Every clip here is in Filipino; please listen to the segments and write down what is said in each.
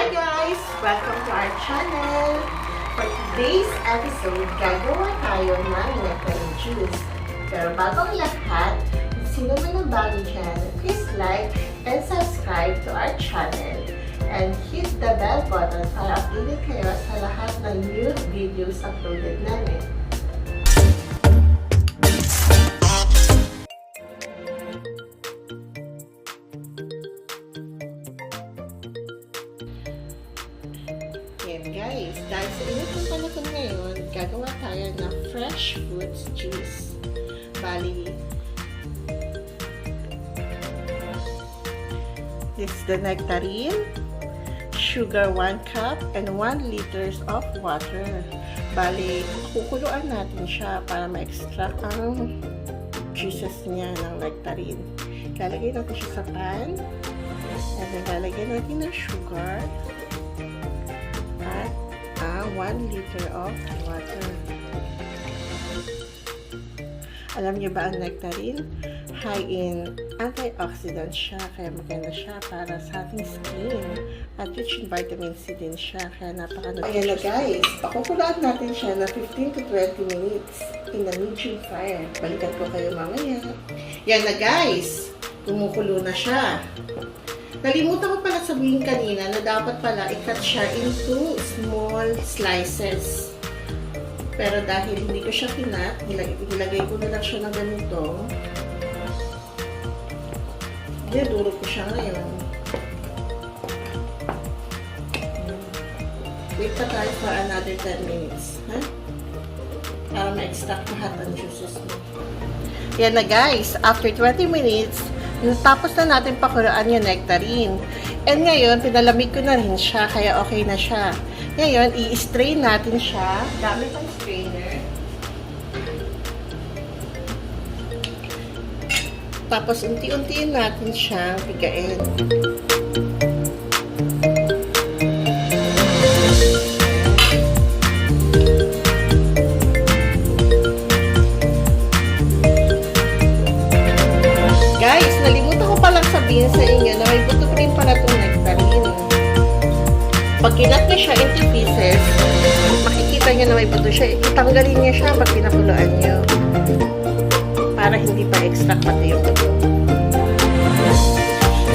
Hi guys! Welcome to our channel! For today's episode, gagawa tayo ng nectarine juice. Pero bago ang lahat, sino man ang bago dyan, please like and subscribe to our channel. And hit the bell button para updated kayo sa lahat ng new videos uploaded namin. Yan guys, dahil sa init ng panahon ngayon, gagawa tayo ng fresh fruits juice. Bali, this is the nectarine, sugar 1 cup, and 1 liters of water. Bali, kukuluan natin siya para ma-extract ang juices niya ng nectarine. Lalagay natin siya sa pan, and then lalagyan natin ng sugar, at 1 liter of water. Alam niyo ba ang nectarine? High in antioxidants siya, kaya maganda siya para sa ating skin. At rich in vitamin C din siya, kaya napaka-nutritious. Ayan na guys, pakukulaan natin siya na 15 to 20 minutes in a medium fire. Balikan ko kayo mamaya. Yan na guys, kumukulo na siya. Nalimutan ko pala sabihin kanina na dapat pala i-cut siya into small slices. Pero dahil hindi ko siya kinat, nilagay ko na lang siya ng ganito. Dinuduro ko siya ngayon. Wait pa tayo for another 10 minutes. Ha? Para ma-extract lahat ang juices mo. Yan na guys, after 20 minutes, tapos na natin pakuluan yung nectarine. And ngayon, pinalamig ko na rin siya, kaya okay na siya. Ngayon, i-strain natin siya gamit ang strainer. Tapos, unti-untiin natin siyang pigain. Guys, nalimutan ko palang sabihin sa inyo na may buto rin pala itong nectarine. Pag kinat niya siya into pieces, makikita niyo na may buto siya. Itanggalin niya siya pag pinakuluan niyo. Para hindi pa extract pati yung buto.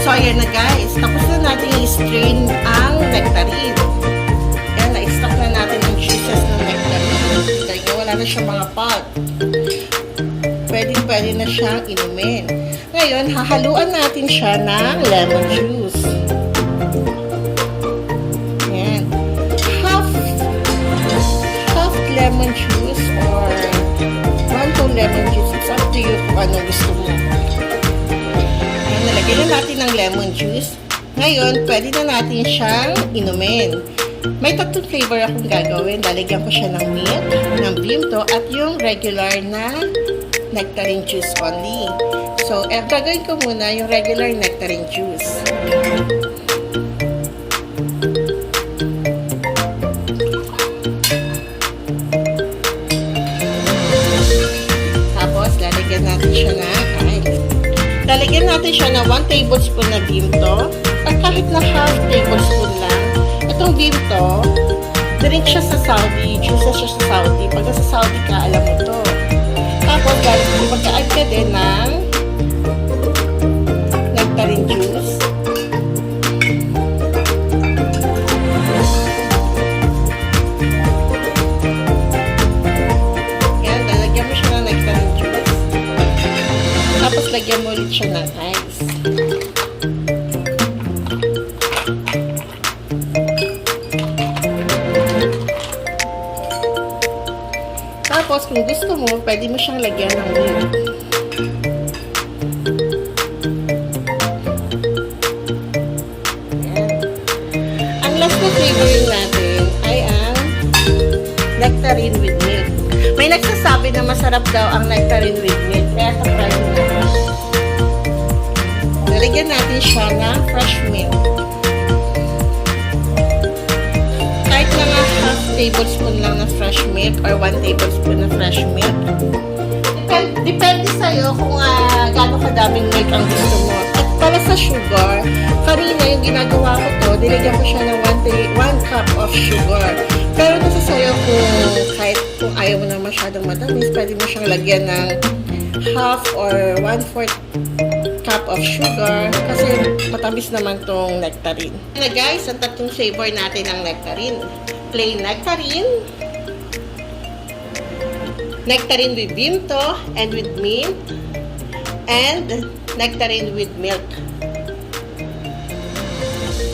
So, ayan na guys. Tapos na natin i-strain ang nectarine. Ayan, na-extract na natin ang juices ng nectarine. Dahil wala na siyang mga pulp. Pwede na siyang inumin. Ngayon, hahaluan natin siya ng lemon juice. Ayan. Half lemon juice or 1 lemon juice. It's up to you kung ano gusto mo. Ayan, nalagyan na natin ng lemon juice. Ngayon, pwede na natin siyang inumin. May tatlong flavor akong gagawin. Lalagyan ko siya ng milk, ng Vimto, at yung regular na nectarine juice only. So, gagawin ko muna yung regular nectarine juice. Tapos, lalagyan natin siya na lalagyan natin siya na 1 tablespoon na Vimto at kahit na half tablespoon lang. Itong Vimto, drink siya sa Saudi, juice siya sa Saudi. Pag sa Saudi ka, alam mo to. Tapos, mag-add ka din ng nectarine juice. Yan, lalagyan mo siya ng nectarine juice. Tapos, lagyan mo ulit siya ng ice. Tapos, kung gusto mo, pwede mo siyang lagyan ng milk. Ayan. Ang last na flavoring natin ay ang nectarine with milk. May nagsasabi na masarap daw ang nectarine with milk. Kaya try mo natin. Nalagyan natin siya ng fresh milk. Kahit mga half tablespoon lang na fresh milk or 1 tablespoon na fresh milk. Depende sa'yo kung gaano kadaming milk ang gusto mo. At Para sa sugar, kanina yung ginagawa ko to, nilagyan ko siya ng 1 cup of sugar. Pero nasa sayo kung ayaw mo na masyadong matamis, pwede mo siyang lagyan ng half or 1/4 cup of sugar kasi matamis naman tong nectarine. Na guys, ang tatlong flavor natin ng nectarine. Plain nectarine, nectarine with Vimto and with mint, and nectarine with milk.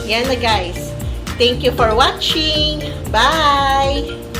Yan na guys. Thank you for watching. Bye!